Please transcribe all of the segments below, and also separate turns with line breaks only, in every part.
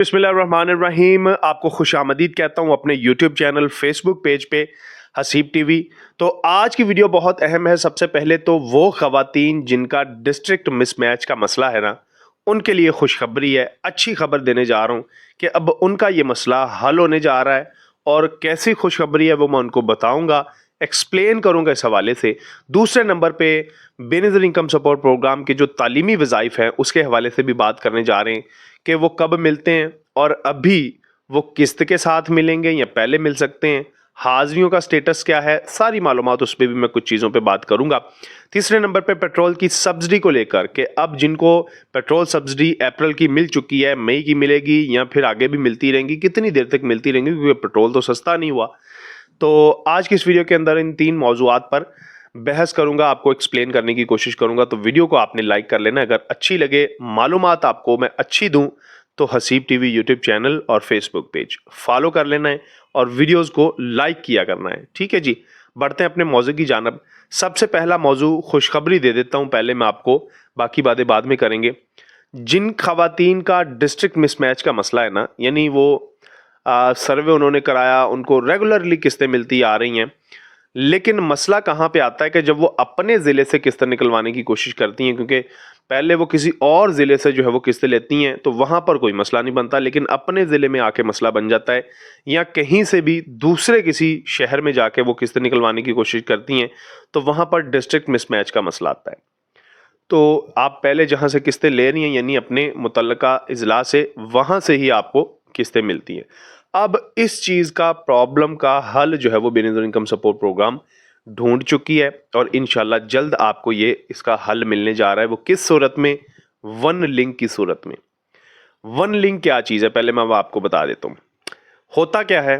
बिस्मिल्लाहिर्रहमानिर्रहीम। आपको खुशामदीद कहता हूँ अपने यूट्यूब चैनल फेसबुक पेज पे हसीब टीवी। तो आज की वीडियो बहुत अहम है। सबसे पहले तो वो ख़वातीन जिनका डिस्ट्रिक्ट मिसमैच का मसला है ना, उनके लिए खुशखबरी है। अच्छी खबर देने जा रहा हूँ कि अब उनका ये मसला हल होने जा रहा है और कैसी खुशखबरी है वो मैं उनको बताऊँगा, एक्सप्लेन करूँगा इस हवाले से। दूसरे नंबर पे बेनज़ीर इनकम सपोर्ट प्रोग्राम के जो तालीमी वज़ाइफ हैं उसके हवाले से भी बात करने जा रहे हैं कि वो कब मिलते हैं और अभी वो किस्त के साथ मिलेंगे या पहले मिल सकते हैं, हाज़िरियों का स्टेटस क्या है, सारी मालूमात उस पर भी मैं कुछ चीज़ों पे बात करूंगा। तीसरे नंबर पे पेट्रोल की सब्सिडी को लेकर के अब जिनको पेट्रोल सब्सिडी अप्रैल की मिल चुकी है, मई की मिलेगी या फिर आगे भी मिलती रहेंगी, कितनी देर तक मिलती रहेंगी, क्योंकि पेट्रोल तो सस्ता नहीं हुआ। तो आज की इस वीडियो के अंदर इन तीन मौज़ूआत पर बहस करूंगा, आपको एक्सप्लेन करने की कोशिश करूंगा। तो वीडियो को आपने लाइक कर लेना। अगर अच्छी लगे, मालूमात आपको मैं अच्छी दूं, तो हसीब टीवी यूट्यूब चैनल और फेसबुक पेज फॉलो कर लेना है और वीडियोस को लाइक किया करना है। ठीक है जी, बढ़ते हैं अपने मौजू की जानब। सबसे पहला मौजू खुशखबरी दे देता हूं पहले मैं आपको, बाकी बातें बाद में करेंगे। जिन खवातीन का डिस्ट्रिक्ट मिसमैच का मसला है ना, यानी वो सर्वे उन्होंने कराया, उनको रेगुलरली किस्तें मिलती आ रही हैं, लेकिन मसला कहाँ पे आता है कि जब वो अपने ज़िले से किस्त निकलवाने की कोशिश करती हैं, क्योंकि पहले वो किसी और ज़िले से जो है वो किस्त लेती हैं तो वहाँ पर कोई मसला नहीं बनता, लेकिन अपने ज़िले में आके मसला बन जाता है, या कहीं से भी दूसरे किसी शहर में जाके वो किस्त निकलवाने की कोशिश करती हैं तो वहाँ पर डिस्ट्रिक्ट मिसमैच का मसला आता है। तो आप पहले जहाँ से किस्तें ले रही हैं, यानी अपने मुतल्लका इजला से, वहाँ से ही आपको किस्तें मिलती हैं। अब इस चीज़ का प्रॉब्लम का हल जो है वो बेनज़ीर इनकम सपोर्ट प्रोग्राम ढूंढ चुकी है और इंशाल्लाह जल्द आपको ये इसका हल मिलने जा रहा है। वो किस सूरत में? वन लिंक की सूरत में। वन लिंक क्या चीज़ है पहले मैं वो आपको बता देता हूँ। होता क्या है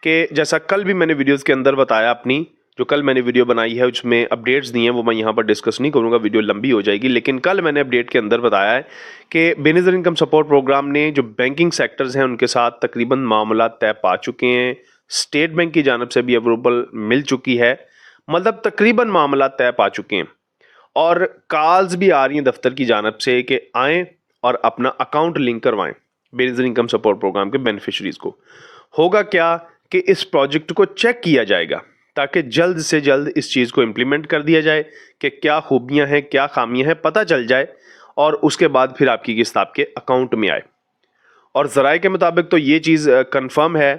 कि जैसा कल भी मैंने वीडियोस के अंदर बताया, अपनी जो कल मैंने वीडियो बनाई है उसमें अपडेट्स दी हैं, वो मैं यहाँ पर डिस्कस नहीं करूँगा, वीडियो लंबी हो जाएगी। लेकिन कल मैंने अपडेट के अंदर बताया है कि बेनज़ीर इनकम सपोर्ट प्रोग्राम ने जो बैंकिंग सेक्टर्स हैं उनके साथ तकरीबन मामला तय पा चुके हैं। स्टेट बैंक की जानब से भी अप्रूवल मिल चुकी है, मतलब तकरीबन मामला तय पा चुके हैं और कॉल्स भी आ रही हैं दफ्तर की जानब से कि आएँ और अपना अकाउंट लिंक करवाएं बेनज़ीर इनकम सपोर्ट प्रोग्राम के बेनिफिशरीज को। होगा क्या कि इस प्रोजेक्ट को चेक किया जाएगा ताकि जल्द से जल्द इस चीज़ को इम्प्लीमेंट कर दिया जाए कि क्या खूबियां हैं, क्या खामियां हैं, पता चल जाए और उसके बाद फिर आपकी किस्त आपके अकाउंट में आए। और ज़राए के मुताबिक तो ये चीज़ कंफर्म है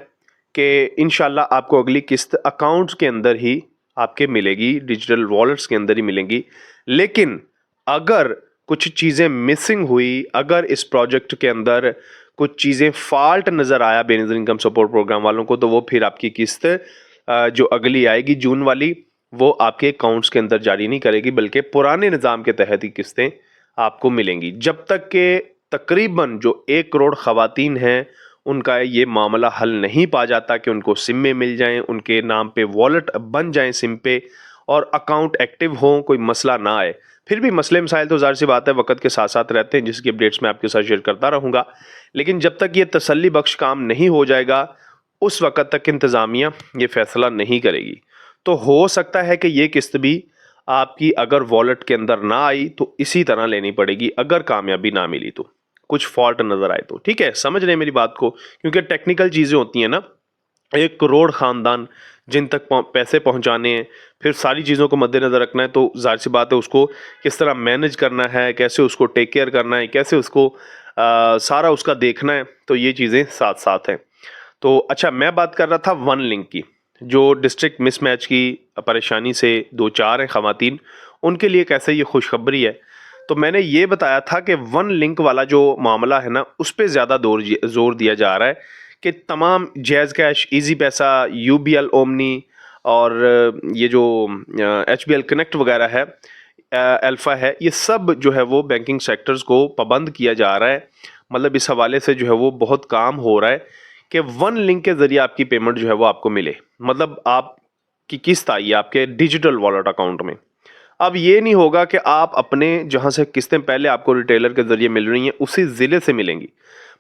कि इंशाल्लाह आपको अगली किस्त अकाउंट्स के अंदर ही आपके मिलेगी, डिजिटल वॉलेट्स के अंदर ही मिलेंगी। लेकिन अगर कुछ चीज़ें मिसिंग हुई, अगर इस प्रोजेक्ट के अंदर कुछ चीज़ें फॉल्ट नज़र आया बेनज़ीर इनकम सपोर्ट प्रोग्राम वालों को, तो वो फिर आपकी किस्त जो अगली आएगी जून वाली, वो आपके अकाउंट्स के अंदर जारी नहीं करेगी, बल्कि पुराने निज़ाम के तहत ही किस्तें आपको मिलेंगी। जब तक के तकरीबन जो 1 करोड़ खवातीन हैं उनका ये मामला हल नहीं पा जाता कि उनको सिम में मिल जाएं, उनके नाम पे वॉलेट बन जाएं सिम पे और अकाउंट एक्टिव हों, कोई मसला ना आए। फिर भी मसले मसाइल तो ज़ाहिर सी बात है वक्त के साथ साथ रहते हैं, जिसकी अपडेट्स मैं आपके साथ शेयर करता रहूँगा। लेकिन जब तक ये तसल्ली बख्श काम नहीं हो जाएगा उस वक़्त तक इंतज़ामिया ये फ़ैसला नहीं करेगी। तो हो सकता है कि ये किस्त भी आपकी अगर वॉलेट के अंदर ना आई तो इसी तरह लेनी पड़ेगी, अगर कामयाबी ना मिली तो, कुछ फॉल्ट नज़र आए तो। ठीक है, समझ रहे हैं मेरी बात को, क्योंकि टेक्निकल चीज़ें होती हैं ना। 1 करोड़ ख़ानदान जिन तक पैसे पहुंचाने हैं, फिर सारी चीज़ों को मद्देनज़र रखना है, तो ज़ाहिर सी बात है उसको किस तरह मैनेज करना है, कैसे उसको टेक केयर करना है, कैसे उसको सारा उसका देखना है, तो ये चीज़ें साथ साथ हैं। तो अच्छा, मैं बात कर रहा था वन लिंक की। जो डिस्ट्रिक्ट मिसमैच की परेशानी से दो चार हैं खवातीन, उनके लिए कैसे ये खुशखबरी है। तो मैंने ये बताया था कि वन लिंक वाला जो मामला है ना, उस पर ज़्यादा जोर दिया जा रहा है कि तमाम जैज़ कैश, इजी पैसा, यूबीएल ओमनी और ये जो एचबीएल कनेक्ट वगैरह है, अल्फ़ा है, ये सब जो है वो बैंकिंग सेक्टर्स को पाबंद किया जा रहा है। मतलब इस हवाले से जो है वो बहुत काम हो रहा है कि वन लिंक के ज़रिए आपकी पेमेंट जो है वो आपको मिले, मतलब आपकी किस्त आई है आपके डिजिटल वॉलेट अकाउंट में। अब ये नहीं होगा कि आप अपने जहाँ से किस्तें पहले आपको रिटेलर के ज़रिए मिल रही हैं उसी ज़िले से मिलेंगी,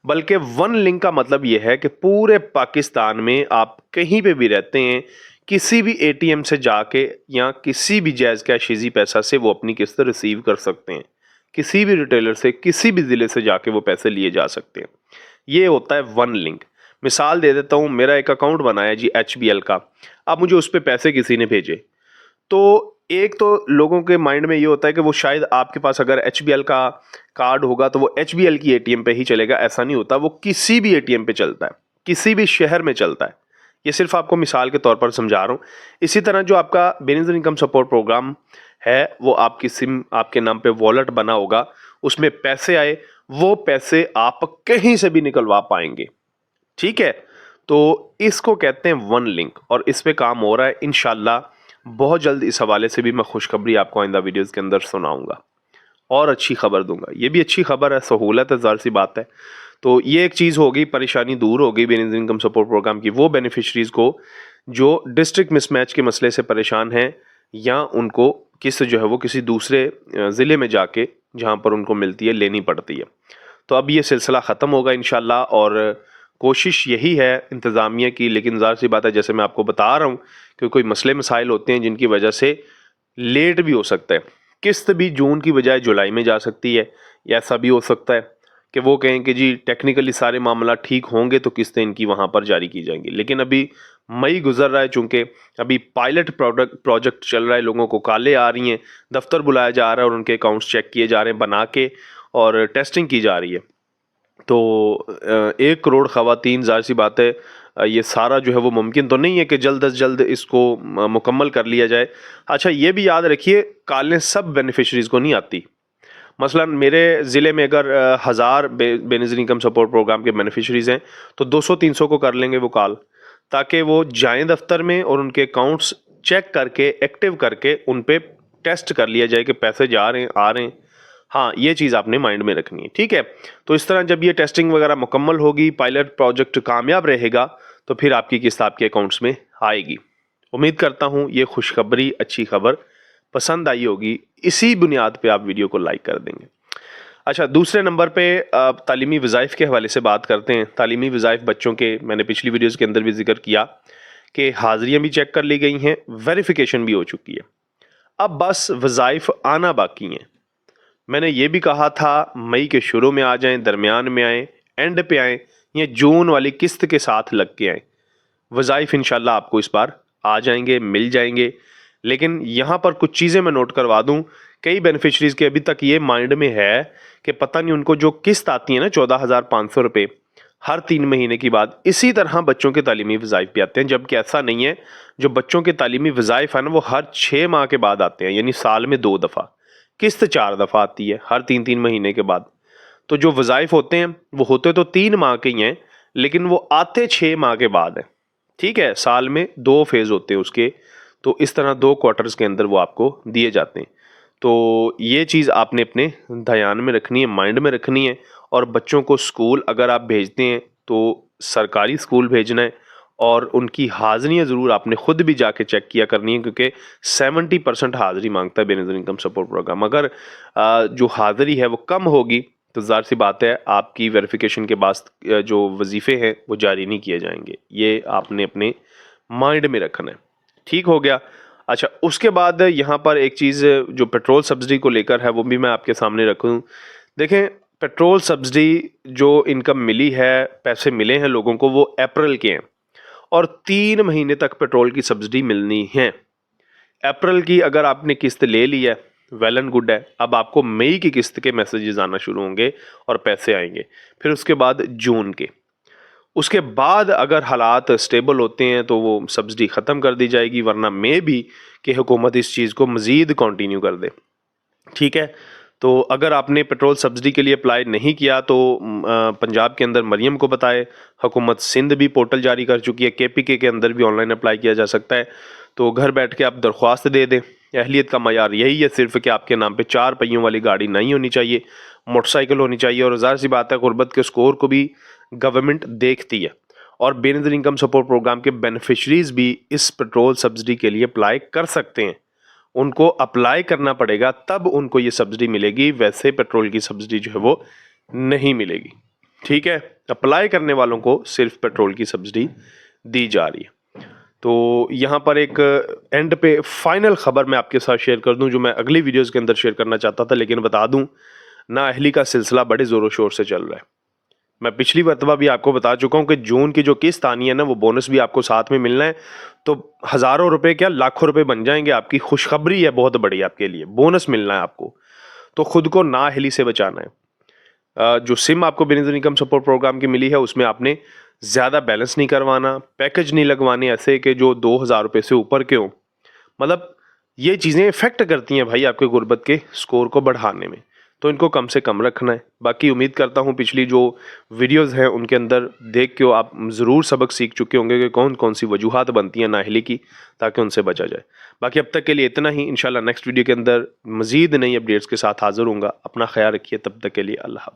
बल्कि वन लिंक का मतलब ये है कि पूरे पाकिस्तान में आप कहीं पे भी रहते हैं, किसी भी एटीएम से जाके या किसी भी जायज़ कैश इज़ी पैसा से वो अपनी किस्त रिसीव कर सकते हैं। किसी भी रिटेलर से किसी भी ज़िले से जाके वो पैसे लिए जा सकते हैं। ये होता है वन लिंक। मिसाल दे देता हूँ, मेरा एक अकाउंट बनाया जी HBL का, अब मुझे उस पर पैसे किसी ने भेजे, तो एक तो लोगों के माइंड में ये होता है कि वो शायद आपके पास अगर HBL का कार्ड होगा तो वो HBL की ATM पे ही चलेगा। ऐसा नहीं होता, वो किसी भी ATM पे चलता है, किसी भी शहर में चलता है। ये सिर्फ आपको मिसाल के तौर पर समझा रहा हूँ। इसी तरह जो आपका बेनिफिशियरी इनकम सपोर्ट प्रोग्राम है, वो आपकी सिम आपके नाम पे वॉलेट बना होगा, उसमें पैसे आए, वो पैसे आप कहीं से भी निकलवा पाएंगे। ठीक है, तो इसको कहते हैं वन लिंक, और इस पे काम हो रहा है इंशाल्लाह। बहुत जल्द इस हवाले से भी मैं खुशखबरी आपको आइंदा वीडियोस के अंदर सुनाऊंगा और अच्छी खबर दूंगा। ये भी अच्छी खबर है, सहूलत है, ज़ाहिर सी बात है। तो ये एक चीज़ होगी, परेशानी दूर होगी बेनिफिशियरी इनकम सपोर्ट प्रोग्राम की। वो बेनिफिशरीज़ को जो डिस्ट्रिक्ट मिसमैच के मसले से परेशान हैं, या उनको किस्त जो है वो किसी दूसरे ज़िले में जाके जहाँ पर उनको मिलती है लेनी पड़ती है। तो अब ये सिलसिला ख़त्म होगा इंशाल्लाह, और कोशिश यही है इंतज़ामिया की। लेकिन ज़ाहिर सी बात है, जैसे मैं आपको बता रहा हूँ कि कोई मसले मसाइल होते हैं जिनकी वजह से लेट भी हो सकता है। किस्त भी जून की बजाय जुलाई में जा सकती है, या ऐसा भी हो सकता है कि वो कहें कि जी टेक्निकली सारे मामला ठीक होंगे तो किस्तें इनकी वहाँ पर जारी की जाएंगी। लेकिन अभी मई गुजर रहा है, चूँकि अभी पायलट प्रोजेक्ट चल रहा है, लोगों को कॉलें आ रही हैं, दफ्तर बुलाया जा रहा है और उनके अकाउंट्स चेक किए जा रहे हैं बना के, और टेस्टिंग की जा रही है। तो 1 करोड़ ख़वातीन, ज़ाहिर सी बात है, ये सारा जो है वो मुमकिन तो नहीं है कि जल्द अज जल्द इसको मुकम्मल कर लिया जाए। अच्छा, ये भी याद रखिए, कॉलें सब बेनिफिशरीज़ को नहीं आती। मसलन मेरे ज़िले में अगर 1000 बेनिफिशियरी इनकम सपोर्ट प्रोग्राम के बेनिफिशरीज़ हैं, तो 200-300 को कर लेंगे वो कॉल, ताकि वो जाएं दफ्तर में और उनके अकाउंट्स चेक करके, एक्टिव करके, उन पे टेस्ट कर लिया जाए कि पैसे जा रहे हैं, आ रहे हैं। हाँ, ये चीज़ आपने माइंड में रखनी है, ठीक है। तो इस तरह जब ये टेस्टिंग वगैरह मुकम्मल होगी, पायलट प्रोजेक्ट कामयाब रहेगा, तो फिर आपकी किस्त आपके अकाउंट्स में आएगी। उम्मीद करता हूँ ये खुशखबरी, अच्छी खबर पसंद आई होगी। इसी बुनियाद पे आप वीडियो को लाइक कर देंगे। अच्छा, दूसरे नंबर पे तालीमी वज़ाइफ के हवाले से बात करते हैं। तालीमी वज़ाइफ बच्चों के, मैंने पिछली वीडियोज़ के अंदर भी जिक्र किया कि हाज़िरियाँ भी चेक कर ली गई हैं, वेरिफिकेशन भी हो चुकी है। अब बस वज़ाइफ आना बाकी हैं। मैंने ये भी कहा था मई के शुरू में आ जाएं, दरमियान में आएँ, एंड पे आएँ, या जून वाली किस्त के साथ लग के आएँ। वज़ाइफ इंशाल्लाह आपको इस बार आ जाएंगे, मिल जाएंगे। लेकिन यहाँ पर कुछ चीज़ें मैं नोट करवा दूँ। कई बेनिफिशरीज़ के अभी तक ये माइंड में है कि पता नहीं उनको जो किस्त आती है ना 14,500 रुपये हर 3 महीने के बाद, इसी तरह बच्चों के तालीमी वज़ाइफ भी आते हैं, जबकि ऐसा नहीं है। जो बच्चों के तालीमी वज़ाइफ है ना, वो हर 6 माह के बाद आते हैं, यानी साल में 2 दफ़ा। किस्त 4 दफ़ा आती है हर 3-3 महीने के बाद। तो जो वज़ाइफ होते हैं वो होते तो 3 माह के ही हैं, लेकिन वो आते 6 माह के बाद हैं। ठीक है, साल में 2 फेज़ होते हैं उसके, तो इस तरह 2 क्वार्टर्स के अंदर वो आपको दिए जाते हैं। तो ये चीज़ आपने अपने ध्यान में रखनी है, माइंड में रखनी है। और बच्चों को स्कूल अगर आप भेजते हैं तो सरकारी स्कूल भेजना है, और उनकी हाज़िरियाँ ज़रूर आपने खुद भी जाके चेक किया करनी है, क्योंकि 70% हाज़िरी मांगता है बेनिफिशियरी इनकम सपोर्ट प्रोग्राम। अगर जो हाज़िरी है वो कम होगी तो ज़ाहिर सी बात है आपकी वेरिफिकेशन के बाद जो वजीफ़े हैं वो जारी नहीं किए जाएंगे। ये आपने अपने माइंड में रखना है। ठीक हो गया। अच्छा, उसके बाद यहाँ पर एक चीज़ जो पेट्रोल सब्सिडी को लेकर है वो भी मैं आपके सामने रखूँ। देखें, पेट्रोल सब्सिडी जो इनकम मिली है, पैसे मिले हैं लोगों को, वो अप्रैल के हैं, और 3 महीने तक पेट्रोल की सब्सिडी मिलनी है। अप्रैल की अगर आपने किस्त ले ली है, वेल एंड गुड है। अब आपको मई की किस्त के मैसेजेस आना शुरू होंगे और पैसे आएंगे, फिर उसके बाद जून के। उसके बाद अगर हालात स्टेबल होते हैं तो वो सब्सिडी ख़त्म कर दी जाएगी, वरना मे भी कि हुकूमत इस चीज़ को मज़ीद कंटिन्यू कर दे। ठीक है, तो अगर आपने पेट्रोल सब्सिडी के लिए अप्लाई नहीं किया तो पंजाब के अंदर मरियम को बताए, हुकूमत सिंध भी पोर्टल जारी कर चुकी है, KPK के अंदर भी ऑनलाइन अप्लाई किया जा सकता है। तो घर बैठ के आप दरख्वास्त दे दें। अहलियत का मयार यही है सिर्फ कि आपके नाम पे 4 पहियों वाली गाड़ी नहीं होनी चाहिए, मोटरसाइकिल होनी चाहिए। और ज़ाहिर सी बात है, गुर्बत के स्कोर को भी गवर्नमेंट देखती है, और बेनिफिशियरी इनकम सपोर्ट प्रोग्राम के बेनिफिशरीज़ भी इस पेट्रोल सब्सिडी के लिए अप्लाई कर सकते हैं। उनको अप्लाई करना पड़ेगा, तब उनको ये सब्सिडी मिलेगी, वैसे पेट्रोल की सब्सिडी जो है वो नहीं मिलेगी। ठीक है, अप्लाई करने वालों को सिर्फ पेट्रोल की सब्सिडी दी जा रही है। तो यहाँ पर एक एंड पे फाइनल खबर मैं आपके साथ शेयर कर दूं, जो मैं अगली वीडियोस के अंदर शेयर करना चाहता था, लेकिन बता दूं नाअहली का सिलसिला बड़े ज़ोरों शोर से चल रहा है। मैं पिछली मरतबा भी आपको बता चुका हूँ कि जून की जो किस्त आनी है ना, वो बोनस भी आपको साथ में मिलना है। तो हज़ारों रुपए क्या लाखों रुपए बन जाएंगे। आपकी खुशखबरी है बहुत बड़ी आपके लिए, बोनस मिलना है आपको। तो खुद को नाअहली से बचाना है। जो सिम आपको बिजनेस इनकम सपोर्ट प्रोग्राम की मिली है, उसमें आपने ज़्यादा बैलेंस नहीं करवाना, पैकेज नहीं लगवाने ऐसे कि जो 2,000 रुपये से ऊपर के हों। मतलब ये चीज़ें इफ़ेक्ट करती हैं भाई आपके गुर्बत के स्कोर को बढ़ाने में, तो इनको कम से कम रखना है। बाकी उम्मीद करता हूँ पिछली जो वीडियोज़ हैं उनके अंदर देख के आप ज़रूर सबक सीख चुके होंगे कि कौन कौन सी वजूहात बनती हैं नाअहली की, ताकि उनसे बचा जाए। बाकी अब तक के लिए इतना ही। इंशाल्लाह नेक्स्ट वीडियो के अंदर मज़ीद नई अपडेट्स के साथ हाज़िर होऊंगा। अपना ख्याल रखिए, तब तक के लिए अल्लाह हाफ़िज़।